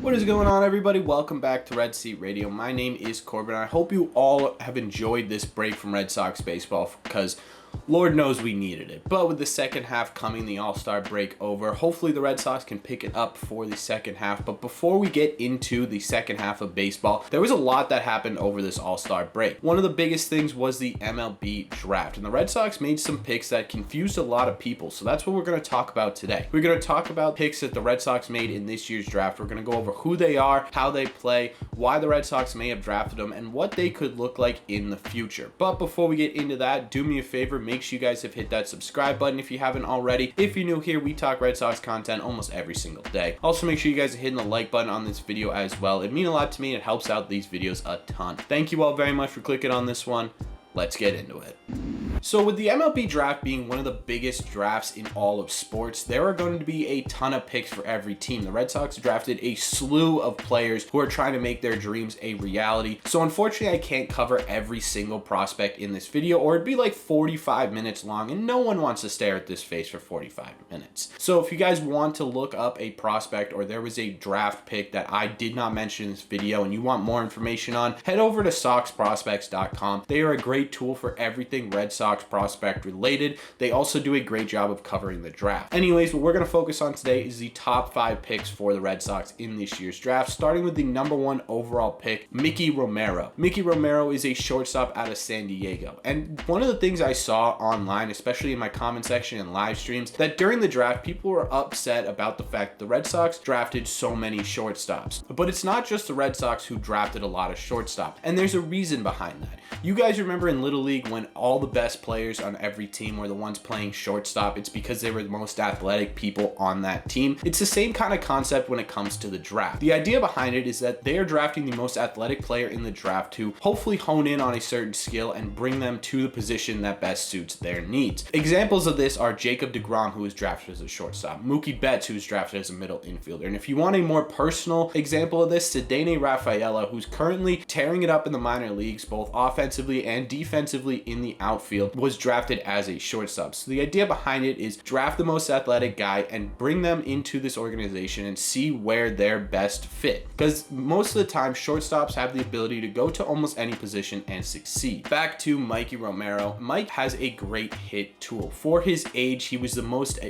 What is going on, everybody? Welcome back to Red Seat Radio. My name is Corbin. I hope you all have enjoyed this break from Red Sox baseball because Lord knows we needed it. But with the second half coming, the All-Star break over, hopefully the Red Sox can pick it up for the second half. But before we get into the second half of baseball, there was a lot that happened over this All-Star break. One of the biggest things was the MLB Draft, and the Red Sox made some picks that confused a lot of people. So that's what we're going to talk about today. We're going to talk about picks that the Red Sox made in this year's draft. We're going to go over who they are, how they play, why the Red Sox may have drafted them, and what they could look like in the future. But before we get into that, do me a favor, make sure you guys have hit that subscribe button if you haven't already. If you're new here, we talk Red Sox content almost every single day. Also, make sure you guys are hitting the like button on this video as well. It means a lot to me. It helps out these videos a ton. Thank you all very much for clicking on this one. Let's get into it. So with the MLB draft being one of the biggest drafts in all of sports, there are going to be a ton of picks for every team. The Red Sox drafted a slew of players who are trying to make their dreams a reality. So unfortunately, I can't cover every single prospect in this video, or it'd be like 45 minutes long, and no one wants to stare at this face for 45 minutes. So if you guys want to look up a prospect, or there was a draft pick that I did not mention in this video and you want more information on, head over to SocksProspects.com. They are a great tool for everything Red Sox prospect related. They also do a great job of covering the draft. Anyways, what we're going to focus on today is the top 5 picks for the Red Sox in this year's draft, starting with the #1 overall pick, Mickey Romero. Mickey Romero is a shortstop out of San Diego. And one of the things I saw online, especially in my comment section and live streams, that during the draft, people were upset about the fact the Red Sox drafted so many shortstops. But it's not just the Red Sox who drafted a lot of shortstops. And there's a reason behind that. You guys remember in Little League when all the best players on every team were the ones playing shortstop? It's because they were the most athletic people on that team. It's the same kind of concept when it comes to the draft. The idea behind it is that they are drafting the most athletic player in the draft to hopefully hone in on a certain skill and bring them to the position that best suits their needs. Examples of this are Jacob deGrom, who was drafted as a shortstop, Mookie Betts, who was drafted as a middle infielder, and if you want a more personal example of this, Ceddanne Rafaela, who's currently tearing it up in the minor leagues, both offensively and defensively in the outfield, was drafted as a shortstop. So the idea behind it is draft the most athletic guy and bring them into this organization and see where they're best fit. Because most of the time, shortstops have the ability to go to almost any position and succeed. Back to Mikey Romero. Mike has a great hit tool. For his age, he was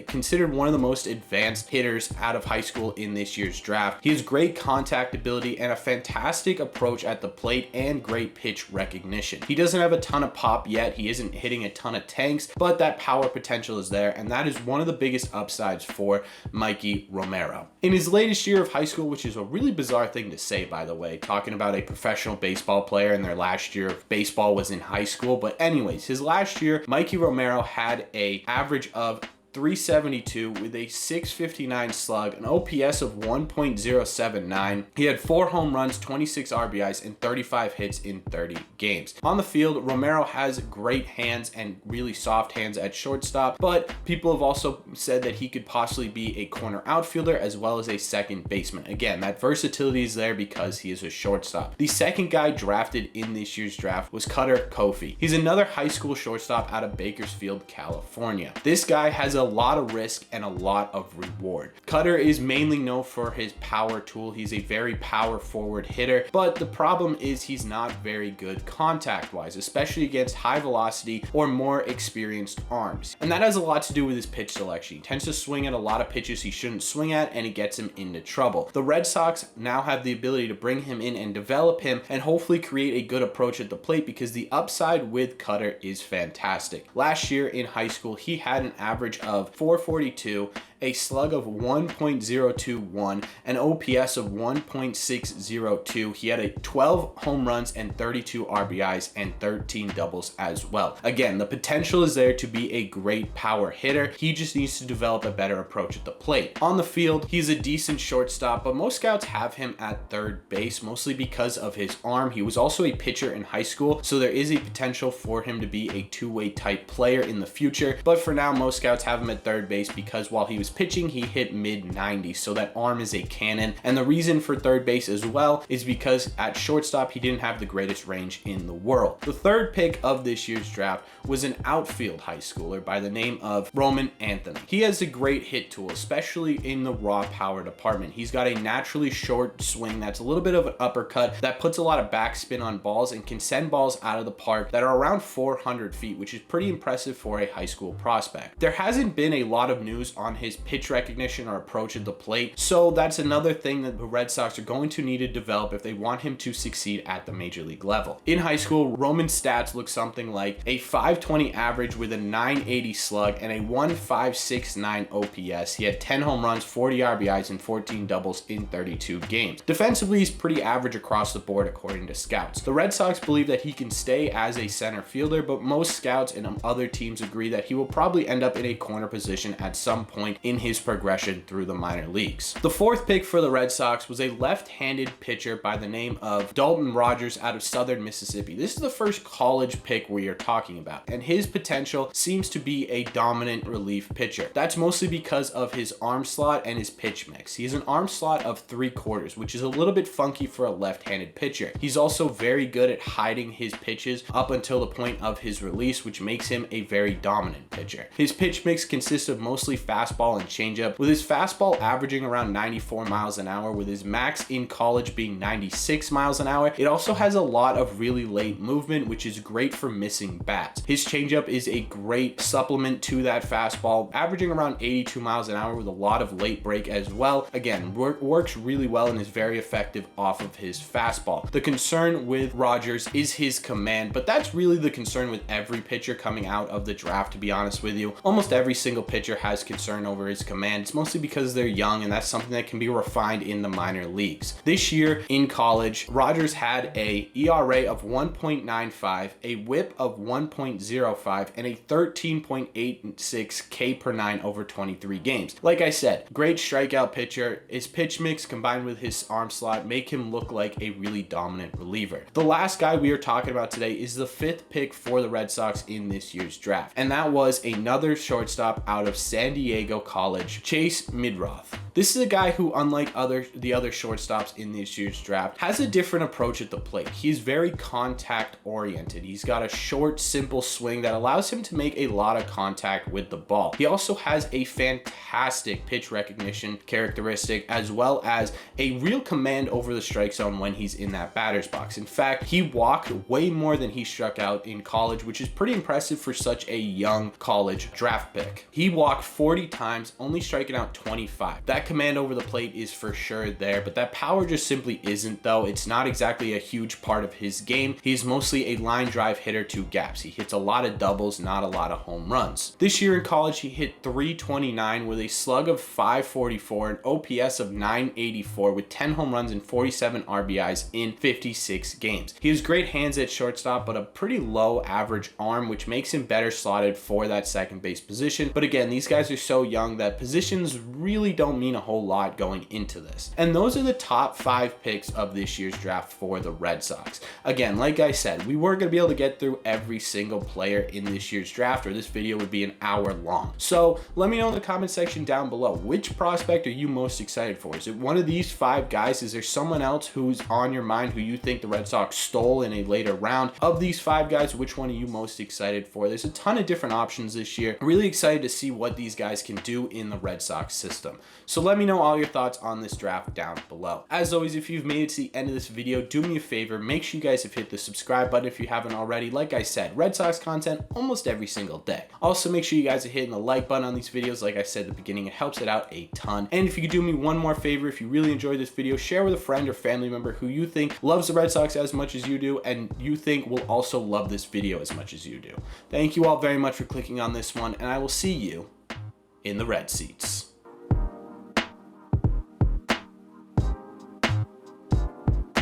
considered one of the most advanced hitters out of high school in this year's draft. He has great contact ability and a fantastic approach at the plate and great pitch recognition. He doesn't have a ton of pop yet. He isn't hitting a ton of tanks, but that power potential is there, and that is one of the biggest upsides for Mikey Romero. In his latest year of high school, which is a really bizarre thing to say, by the way, talking about a professional baseball player and their last year of baseball was in high school, but anyways, his last year, Mikey Romero had an average of .372 with a .659 slug, an OPS of 1.079. He had 4 home runs, 26 RBIs, and 35 hits in 30 games. On the field, Romero has great hands and really soft hands at shortstop, but people have also said that he could possibly be a corner outfielder as well as a second baseman. Again, that versatility is there because he is a shortstop. The second guy drafted in this year's draft was Cutter Koffi. He's another high school shortstop out of Bakersfield, California. This guy has a lot of risk and a lot of reward. Cutter is mainly known for his power tool. He's a very power forward hitter, but the problem is he's not very good contact wise, especially against high velocity or more experienced arms. And that has a lot to do with his pitch selection. He tends to swing at a lot of pitches he shouldn't swing at, and it gets him into trouble. The Red Sox now have the ability to bring him in and develop him and hopefully create a good approach at the plate, because the upside with Cutter is fantastic. Last year in high school, he had an average of 442, a slug of 1.021, an OPS of 1.602. He had 12 home runs and 32 RBIs and 13 doubles as well. Again, the potential is there to be a great power hitter. He just needs to develop a better approach at the plate. On the field, he's a decent shortstop, but most scouts have him at third base, mostly because of his arm. He was also a pitcher in high school, so there is a potential for him to be a two-way type player in the future. But for now, most scouts have him at third base because while he was pitching, he hit mid-90s, so that arm is a cannon. And the reason for third base as well is because at shortstop, he didn't have the greatest range in the world. The third pick of this year's draft was an outfield high schooler by the name of Roman Anthony. He has a great hit tool, especially in the raw power department. He's got a naturally short swing that's a little bit of an uppercut that puts a lot of backspin on balls and can send balls out of the park that are around 400 feet, which is pretty impressive for a high school prospect. There hasn't been a lot of news on his pitch recognition or approach at the plate, so that's another thing that the Red Sox are going to need to develop if they want him to succeed at the major league level. In high school, Roman's stats look something like a 520 average with a 980 slug and a 1.569 OPS. He had 10 home runs, 40 RBIs, and 14 doubles in 32 games. Defensively, he's pretty average across the board according to scouts. The Red Sox believe that he can stay as a center fielder, but most scouts and other teams agree that he will probably end up in a corner position at some point in his progression through the minor leagues. The fourth pick for the Red Sox was a left-handed pitcher by the name of Dalton Rogers out of Southern Mississippi. This is the first college pick we are talking about, and his potential seems to be a dominant relief pitcher. That's mostly because of his arm slot and his pitch mix. He has an arm slot of 3/4, which is a little bit funky for a left-handed pitcher. He's also very good at hiding his pitches up until the point of his release, which makes him a very dominant pitcher. His pitch mix consists of mostly fastball and changeup, with his fastball averaging around 94 miles an hour, with his max in college being 96 miles an hour. It also has a lot of really late movement, which is great for missing bats. His changeup is a great supplement to that fastball, averaging around 82 miles an hour with a lot of late break as well. Again, works really well and is very effective off of his fastball. The concern with Rogers is his command, but that's really the concern with every pitcher coming out of the draft, to be honest with you. Almost every single pitcher has concern over his command. It's mostly because they're young, and that's something that can be refined in the minor leagues. This year in college, Rogers had a ERA of 1.95, a whip of 1.05, and a 13.86 K per 9 over 23 games. Like I said, great strikeout pitcher. His pitch mix combined with his arm slot make him look like a really dominant reliever. The last guy we are talking about today is the fifth pick for the Red Sox in this year's draft, and that was another shortstop out of San Diego College, Chase Midroth. This is a guy who, unlike the other shortstops in this year's draft, has a different approach at the plate. He's very contact oriented. He's got a short, simple swing that allows him to make a lot of contact with the ball. He also has a fantastic pitch recognition characteristic, as well as a real command over the strike zone when he's in that batter's box. In fact, he walked way more than he struck out in college, which is pretty impressive for such a young college draft pick. He walked 40 times, only striking out 25. That command over the plate is for sure there, but that power just simply isn't, though. It's not exactly a huge part of his game. He's mostly a line drive hitter to gaps. He hits a lot of doubles, not a lot of home runs. This year in college, he hit 329 with a slug of 544, an OPS of 984 with 10 home runs and 47 RBIs in 56 games. He has great hands at shortstop, but a pretty low average arm, which makes him better slotted for that second base position. But again, these guys are so young that positions really don't mean a whole lot going into this. And those are the top 5 picks of this year's draft for the Red Sox. Again, like I said, we weren't going to be able to get through every single player in this year's draft, or this video would be an hour long. So let me know in the comment section down below, which prospect are you most excited for? Is it one of these 5 guys? Is there someone else who's on your mind who you think the Red Sox stole in a later round? Of these 5 guys, which one are you most excited for? There's a ton of different options this year. Really excited to see what these guys can do in the Red Sox system. So let me know all your thoughts on this draft down below. As always, if you've made it to the end of this video, do me a favor, make sure you guys have hit the subscribe button if you haven't already. Like I said, Red Sox content almost every single day. Also, make sure you guys are hitting the like button on these videos. Like I said at the beginning, it helps it out a ton. And if you could do me one more favor, if you really enjoyed this video, share with a friend or family member who you think loves the Red Sox as much as you do, and you think will also love this video as much as you do. Thank you all very much for clicking on this one, and I will see you in the red seats.